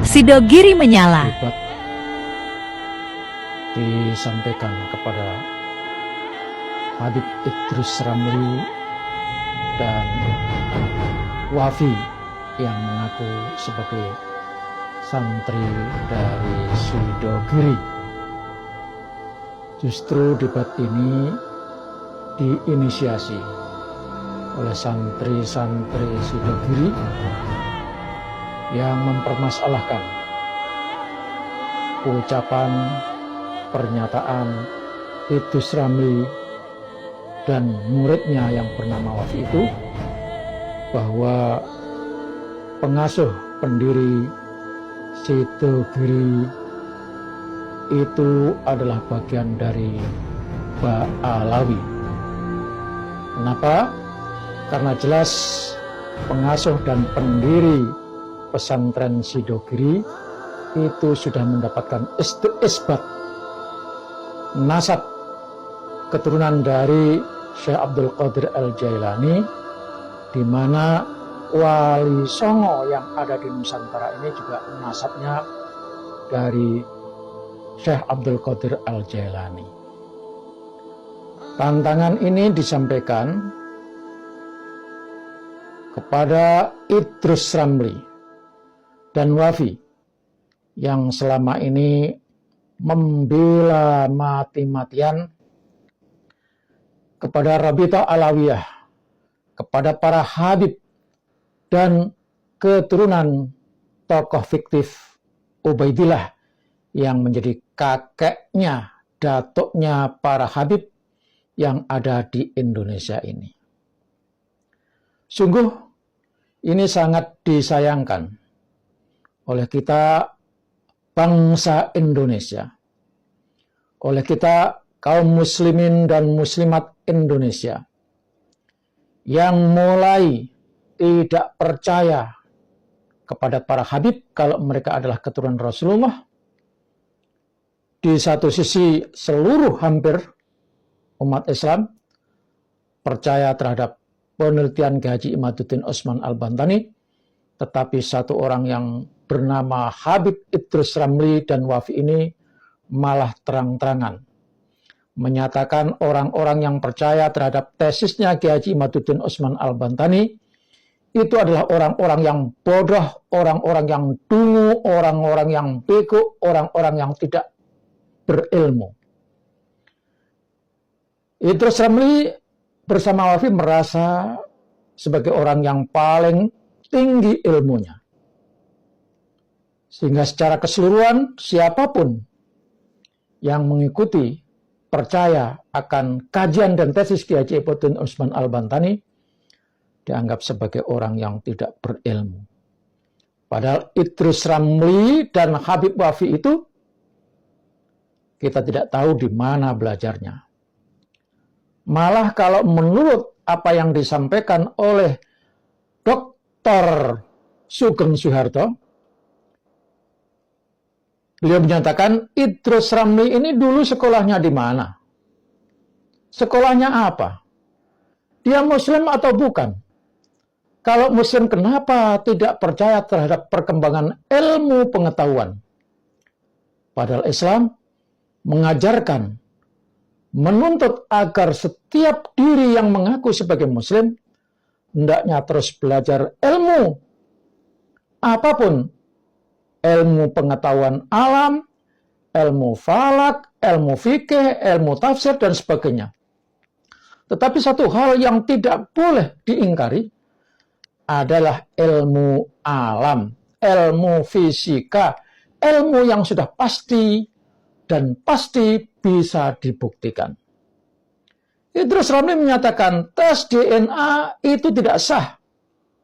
Sidogiri menyala. Hebat disampaikan kepada Habib Idrus Ramli dan Wafi yang mengaku sebagai santri dari Sidogiri. Justru debat ini diinisiasi oleh santri-santri Sidogiri yang mempermasalahkan ucapan pernyataan Idrus Ramli dan muridnya yang bernama Wafi itu, bahwa pengasuh pendiri Sidogiri itu adalah bagian dari Ba'alawi. Kenapa? Karena jelas pengasuh dan pendiri pesantren Sidogiri itu sudah mendapatkan isbat nasab keturunan dari Syekh Abdul Qadir Al-Jailani, di mana Wali Songo yang ada di Nusantara ini juga nasabnya dari Syekh Abdul Qadir Al-Jailani. Tantangan ini disampaikan kepada Idrus Ramli dan Wafi yang selama ini membela mati-matian kepada Rabithah Alawiyah, kepada para habib dan keturunan tokoh fiktif Ubaidillah yang menjadi kakeknya, datuknya para habib yang ada di Indonesia ini. Sungguh ini sangat disayangkan oleh kita bangsa Indonesia, oleh kita kaum muslimin dan muslimat Indonesia yang mulai tidak percaya kepada para habib kalau mereka adalah keturunan Rasulullah. Di satu sisi seluruh hampir umat Islam percaya terhadap penelitian Kiai Haji Imaduddin Utsman Al-Bantani, tetapi satu orang yang bernama Habib Idrus Ramli dan Wafi ini malah terang-terangan menyatakan orang-orang yang percaya terhadap tesisnya Kiai Haji Imaduddin Utsman Al-Bantani itu adalah orang-orang yang bodoh, orang-orang yang dungu, orang-orang yang bego, orang-orang yang tidak berilmu. Idrus Ramli bersama Wafi merasa sebagai orang yang paling tinggi ilmunya, sehingga secara keseluruhan siapapun yang mengikuti percaya akan kajian dan tesis Kiai Haji Imaduddin Utsman Al-Bantani dianggap sebagai orang yang tidak berilmu. Padahal Idrus Ramli dan Habib Wafi itu kita tidak tahu di mana belajarnya. Malah kalau menurut apa yang disampaikan oleh Dr. Sugeng Suharto, beliau menyatakan Idrus Ramli ini dulu sekolahnya di mana? Sekolahnya apa? Dia muslim atau bukan? Kalau muslim, kenapa tidak percaya terhadap perkembangan ilmu pengetahuan? Padahal Islam mengajarkan, menuntut agar setiap diri yang mengaku sebagai muslim hendaknya terus belajar ilmu apapun, ilmu pengetahuan alam, ilmu falak, ilmu fikih, ilmu tafsir, dan sebagainya. Tetapi satu hal yang tidak boleh diingkari adalah ilmu alam, ilmu fisika, ilmu yang sudah pasti dan pasti bisa dibuktikan. Idrus Ramli menyatakan tes DNA itu tidak sah.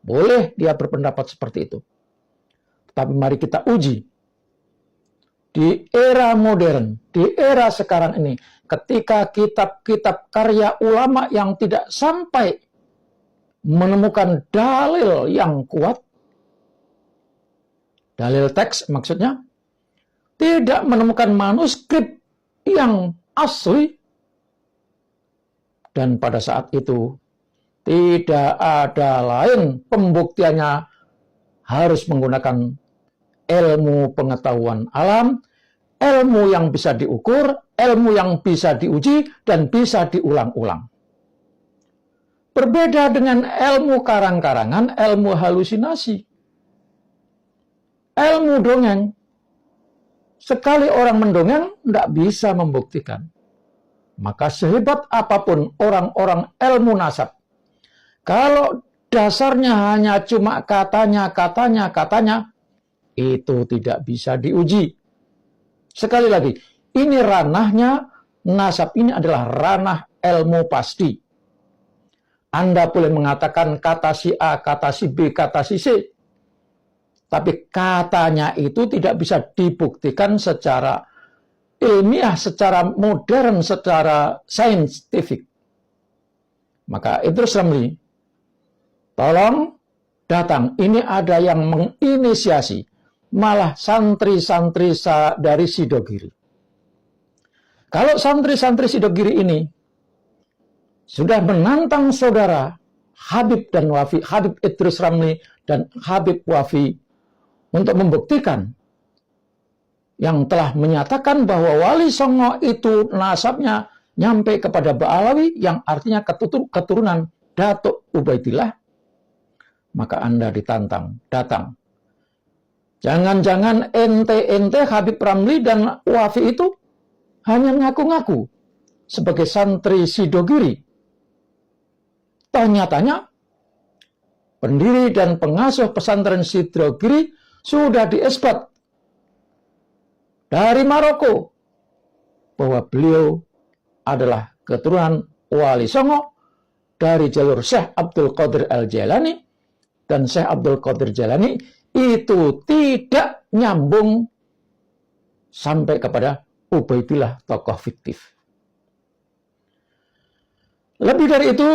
Boleh dia berpendapat seperti itu. Tapi mari kita uji. Di era modern, di era sekarang ini, ketika kitab-kitab karya ulama yang tidak sampai menemukan dalil yang kuat, dalil teks maksudnya, tidak menemukan manuskrip yang asli, dan pada saat itu tidak ada lain pembuktiannya harus menggunakan ilmu pengetahuan alam, ilmu yang bisa diukur, ilmu yang bisa diuji, dan bisa diulang-ulang. Berbeda dengan ilmu karang-karangan, ilmu halusinasi, ilmu dongeng. Sekali orang mendongeng, tidak bisa membuktikan. Maka sehebat apapun orang-orang ilmu nasab, kalau dasarnya hanya cuma katanya, itu tidak bisa diuji. Sekali lagi, ini ranahnya, nasab ini adalah ranah ilmu pasti. Anda boleh mengatakan kata si A, kata si B, kata si C. Tapi katanya itu tidak bisa dibuktikan secara ilmiah, secara modern, secara saintifik. Maka Idrus Ramli, tolong datang. Ini ada yang menginisiasi, malah santri-santri dari Sidogiri. Kalau santri-santri Sidogiri ini sudah menantang saudara Habib dan Wafi, Habib Idrus Ramli dan Habib Wafi untuk membuktikan yang telah menyatakan bahwa Wali Songo itu nasabnya nyampe kepada Ba'alawi, yang artinya keturunan Datuk Ubaidillah, maka Anda ditantang, datang. Jangan-jangan ente Habib Ramli dan Wafi itu hanya ngaku-ngaku sebagai santri Sidogiri. Ternyata pendiri dan pengasuh pesantren Sidogiri sudah diesbat dari Maroko bahwa beliau adalah keturunan Wali Songo dari jalur Syekh Abdul Qadir Al-Jailani, dan Syekh Abdul Qadir Jailani itu tidak nyambung sampai kepada Ubaidillah, tokoh fiktif. Lebih dari itu,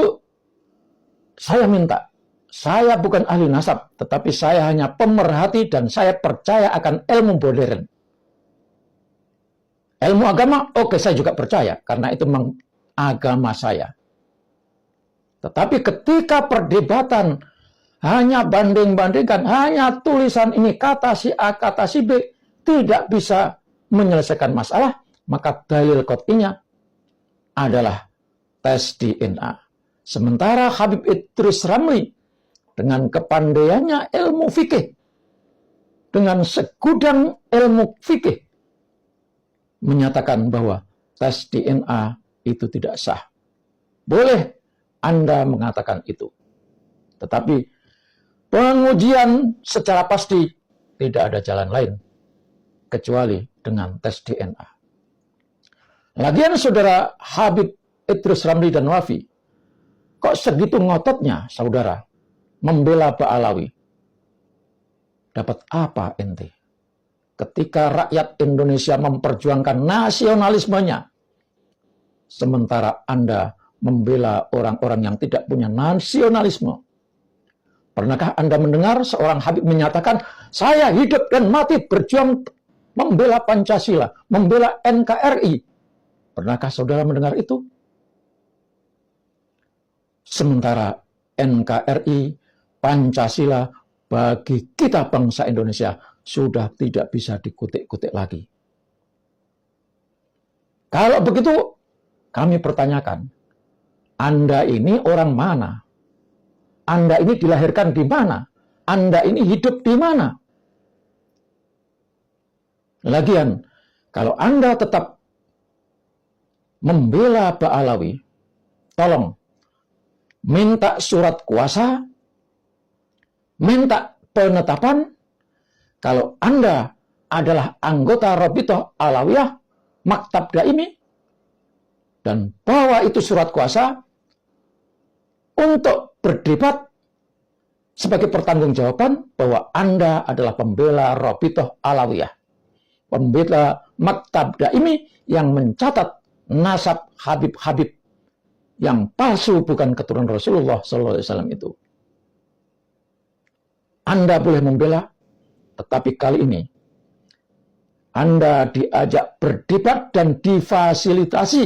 saya minta, saya bukan ahli nasab, tetapi saya hanya pemerhati dan saya percaya akan ilmu modern. Ilmu agama, oke, saya juga percaya, karena itu memang agama saya. Tetapi ketika perdebatan hanya banding-bandingkan, hanya tulisan ini, kata si A, kata si B, tidak bisa menyelesaikan masalah, maka dalil qat'inya adalah tes DNA. Sementara Habib Idrus Ramli, dengan kepandaiannya ilmu fikih, dengan segudang ilmu fikih, menyatakan bahwa tes DNA itu tidak sah. Boleh Anda mengatakan itu. Tetapi pengujian secara pasti tidak ada jalan lain kecuali dengan tes DNA. Lagian saudara Habib Idrus Ramli dan Wafi, kok segitu ngototnya saudara membela Ba'alawi? Dapat apa ente? Ketika rakyat Indonesia memperjuangkan nasionalismenya, sementara Anda membela orang-orang yang tidak punya nasionalisme. Pernahkah Anda mendengar seorang Habib menyatakan, saya hidup dan mati berjuang membela Pancasila, membela NKRI? Pernahkah saudara mendengar itu? Sementara NKRI, Pancasila bagi kita bangsa Indonesia sudah tidak bisa dikutik-kutik lagi. Kalau begitu, kami pertanyakan, Anda ini orang mana? Anda ini dilahirkan di mana? Anda ini hidup di mana? Lagian, kalau Anda tetap membela Ba'alawi, tolong minta surat kuasa, minta penetapan kalau Anda adalah anggota Rabithah Alawiyah, Maktab Daimi, dan bawa itu surat kuasa untuk berdebat sebagai pertanggungjawaban bahwa Anda adalah pembela Rabithah Alawiyah, pembela Maktab Daimi yang mencatat nasab Habib-Habib yang palsu, bukan keturunan Rasulullah SAW itu. Anda boleh membela, tetapi kali ini Anda diajak berdebat dan difasilitasi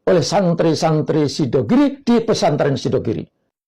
oleh santri-santri Sidogiri di pesantren Sidogiri.